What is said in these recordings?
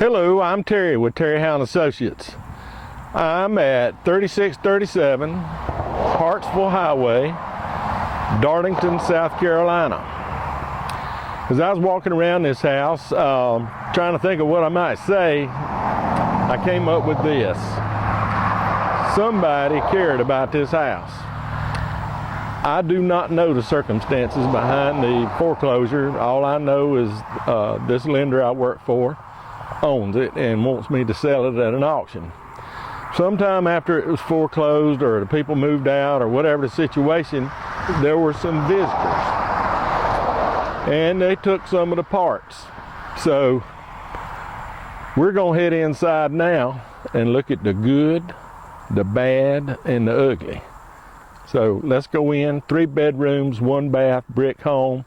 Hello, I'm Terry with Terry Hound Associates. I'm at 3637 Hartsville Highway, Darlington, South Carolina. As I was walking around this house, trying to think of what I might say, I came up with this. Somebody cared about this house. I do not know the circumstances behind the foreclosure. All I know is this lender I work for owns it and wants me to sell it at an auction. Sometime after it was foreclosed or the people moved out or whatever the situation, there were some visitors and they took some of the parts. So we're going to head inside now and look at the good, the bad, and the ugly. So let's go in. 3 bedrooms, 1 bath, brick home.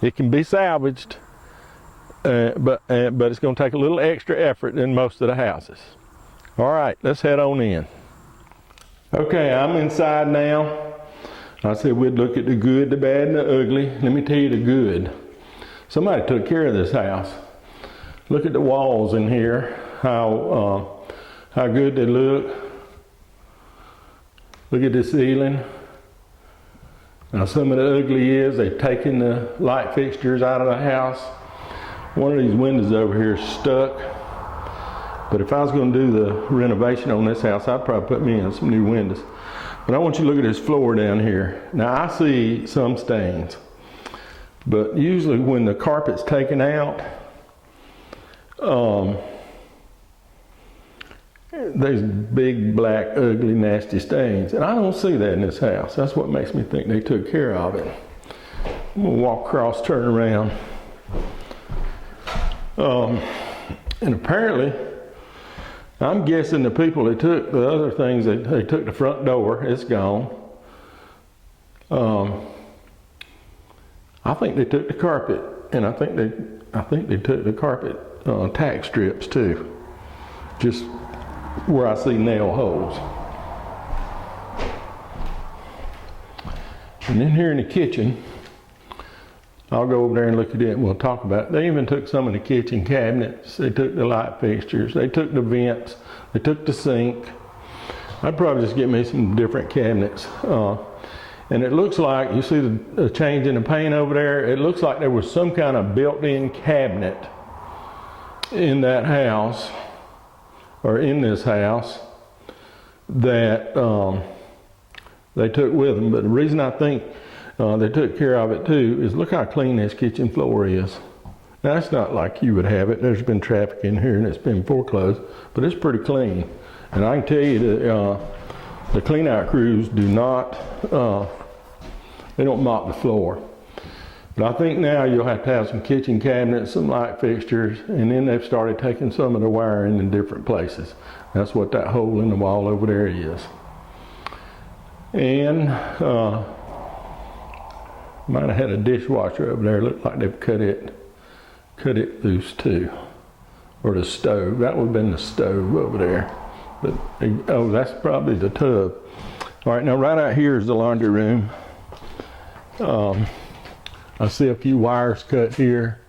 It can be salvaged, but it's going to take a little extra effort than most of the houses. All right, let's head on in. Okay, I'm inside now. I said we'd look at the good, the bad, and the ugly. Let me tell you the good. Somebody took care of this house. Look at the walls in here, how good they look. Look at the ceiling. Now some of the ugly is they've taken the light fixtures out of the house. One of these windows over here is stuck. But if I was going to do the renovation on this house, I'd probably put me in some new windows. But I want you to look at this floor down here. Now I see some stains. But usually when the carpet's taken out, there's big, black, ugly, nasty stains. And I don't see that in this house. That's what makes me think they took care of it. I'm gonna walk across, turn around. And apparently, I'm guessing the people that took the other things, they took the front door, it's gone. I think they took the carpet, and I think they took the carpet tack strips too. Just where I see nail holes. And then here in the kitchen, I'll go over there and look at it and we'll talk about it. They even took some of the kitchen cabinets. They took the light fixtures. They took the vents. They took the sink. I'd probably just get me some different cabinets. And it looks like, you see the change in the paint over there? It looks like there was some kind of built-in cabinet in that house, or in this house, that they took with them. But the reason I think they took care of it too is look how clean this kitchen floor is. Now it's not like you would have it. There's been traffic in here and it's been foreclosed, but it's pretty clean. And I can tell you that the clean out crews do not, they don't mop the floor. But I think now you'll have to have some kitchen cabinets, some light fixtures, and then they've started taking some of the wiring in different places. That's what that hole in the wall over there is. And might have had a dishwasher over there. Looked like they've cut it loose too. Or the stove. That would have been the stove over there. But oh, that's probably the tub. All right, now right out here is the laundry room. I see a few wires cut here.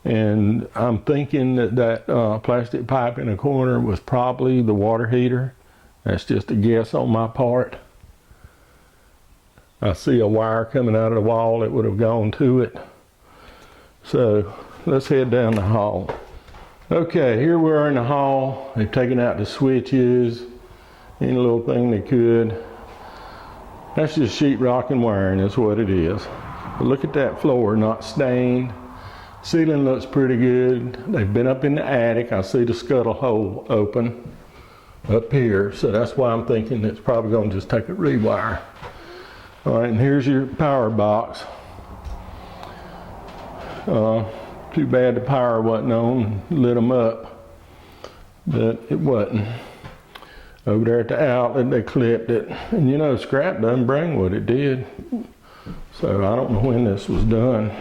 And I'm thinking that plastic pipe in the corner was probably the water heater. That's just a guess on my part. I see a wire coming out of the wall that would have gone to it. So let's head down the hall. Okay, here we are in the hall. They've taken out the switches, any little thing they could. That's just sheetrock and wiring is what it is. But look at that floor, not stained. Ceiling looks pretty good. They've been up in the attic. I see the scuttle hole open up here. So that's why I'm thinking it's probably going to just take a rewire. All right, and here's your power box. Too bad the power wasn't on, lit them up, but it wasn't. Over there at the outlet, they clipped it. And you know, scrap doesn't bring what it did. So I don't know when this was done.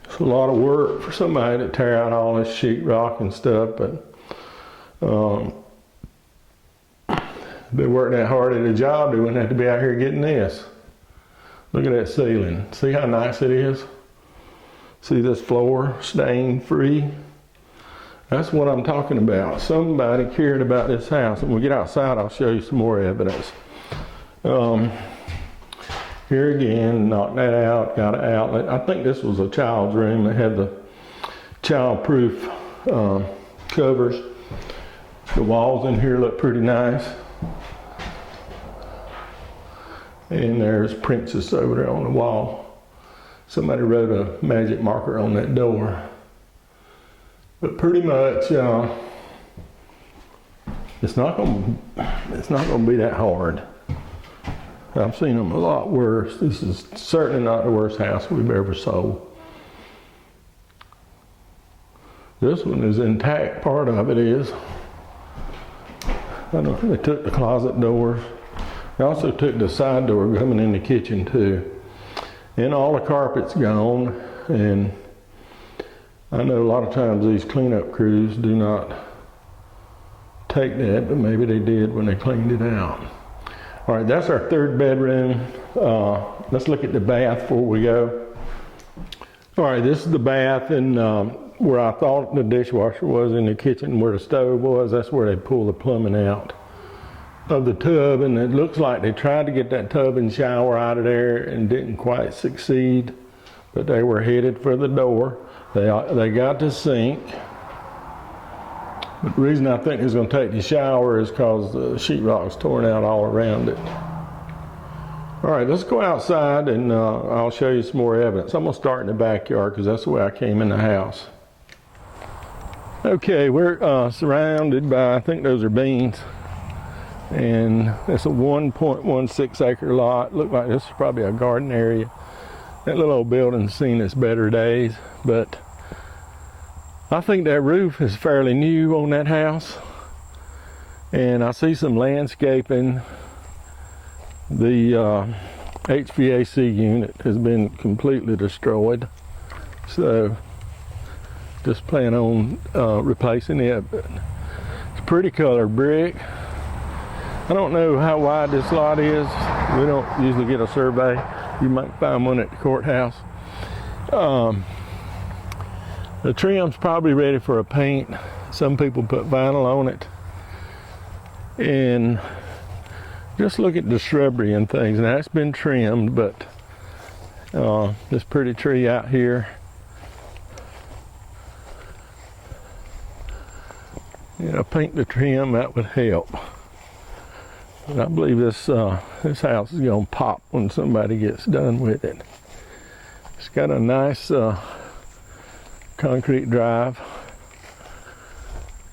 It's a lot of work for somebody to tear out all this sheetrock and stuff, but they worked that hard at a job, they wouldn't have to be out here getting this. Look at that ceiling. See how nice it is? See this floor stain free? That's what I'm talking about. Somebody cared about this house. When we get outside, I'll show you some more evidence. Here again, knocked that out, got an outlet. I think this was a child's room. They had the child-proof covers. The walls in here look pretty nice. And there's Princess over there on the wall. Somebody wrote a magic marker on that door. But pretty much, it's not gonna be that hard. I've seen them a lot worse. This is certainly not the worst house we've ever sold. This one is intact, part of it is. I know they took the closet doors. They also took the side door coming in the kitchen too. And all the carpet's gone, and I know a lot of times these cleanup crews do not take that, but maybe they did when they cleaned it out. All right, that's our third bedroom. Let's look at the bath before we go. All right, this is the bath, and where I thought the dishwasher was in the kitchen, where the stove was, that's where they pull the plumbing out of the tub, and it looks like they tried to get that tub and shower out of there and didn't quite succeed, but they were headed for the door. They got the sink. But the reason I think it's going to take the shower is because the sheetrock's torn out all around it. All right, let's go outside and I'll show you some more evidence. I'm going to start in the backyard because that's the way I came in the house. Okay, we're surrounded by, I think those are beans. And it's a 1.16 acre lot. Look like this is probably a garden area. That little old building's seen its better days, but I think that roof is fairly new on that house. And I see some landscaping. The HVAC unit has been completely destroyed. So just plan on replacing it. But it's pretty colored brick. I don't know how wide this lot is. We don't usually get a survey. You might find one at the courthouse. The trim's probably ready for a paint. Some people put vinyl on it. And just look at the shrubbery and things. Now it's been trimmed, but this pretty tree out here. You know, paint the trim, that would help. But I believe this house is going to pop when somebody gets done with it. It's got a nice concrete drive.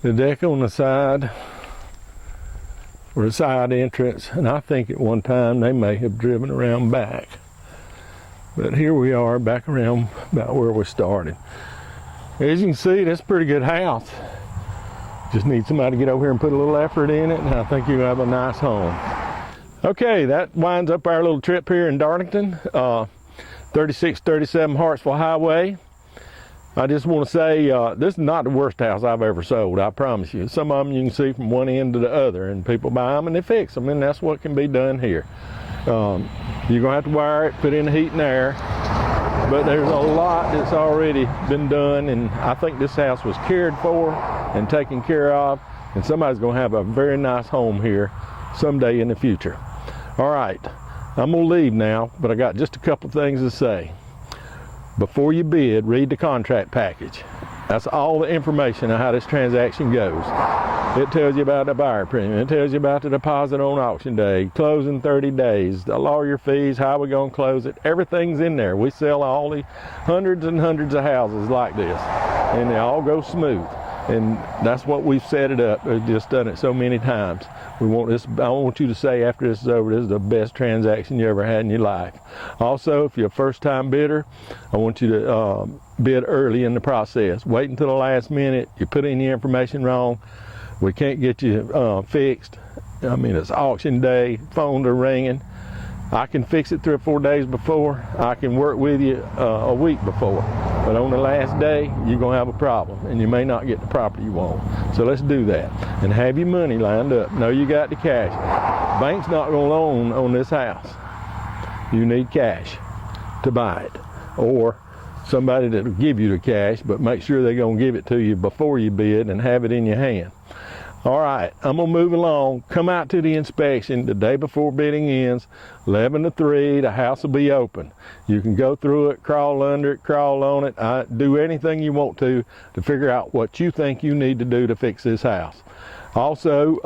The deck on the side, or a side entrance, and I think at one time they may have driven around back. But here we are back around about where we started. As you can see, that's a pretty good house. Just need somebody to get over here and put a little effort in it, and I think you'll have a nice home. Okay, that winds up our little trip here in Darlington, 3637 Hartsville Highway. I just want to say, this is not the worst house I've ever sold, I promise you. Some of them you can see from one end to the other, and people buy them and they fix them, and that's what can be done here. You're going to have to wire it, put in the heat and air, but there's a lot that's already been done, and I think this house was cared for and taken care of, and somebody's going to have a very nice home here someday in the future. All right, I'm going to leave now, but I got just a couple things to say. Before you bid, read the contract package. That's all the information on how this transaction goes. It tells you about the buyer premium. It tells you about the deposit on auction day, closing 30 days, the lawyer fees, how we're going to close it. Everything's in there. We sell all the hundreds and hundreds of houses like this, and they all go smooth. And that's what we've set it up. We've just done it so many times. We want this. I want you to say after this is over, this is the best transaction you ever had in your life. Also, if you're a first-time bidder, I want you to bid early in the process. Wait until the last minute. You put any information wrong, we can't get you fixed. I mean, it's auction day, phones are ringing. I can fix it 3 or 4 days before. I can work with you a week before. But on the last day, you're going to have a problem, and you may not get the property you want. So let's do that. And have your money lined up. Know you got the cash. Bank's not going to loan on this house. You need cash to buy it. Or somebody that'll give you the cash, but make sure they're going to give it to you before you bid and have it in your hand. All right, I'm going to move along. Come out to the inspection the day before bidding ends, 11 to 3. The house will be open. You can go through it, crawl under it, crawl on it, do anything you want to figure out what you think you need to do to fix this house. Also,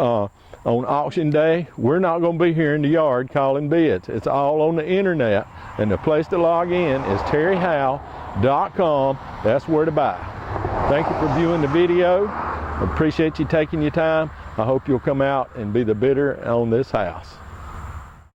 on auction day, we're not going to be here in the yard calling bids. It's all on the internet, and the place to log in is terryhowe.com. That's where to buy. Thank you for viewing the video. I appreciate you taking your time. I hope you'll come out and be the bidder on this house.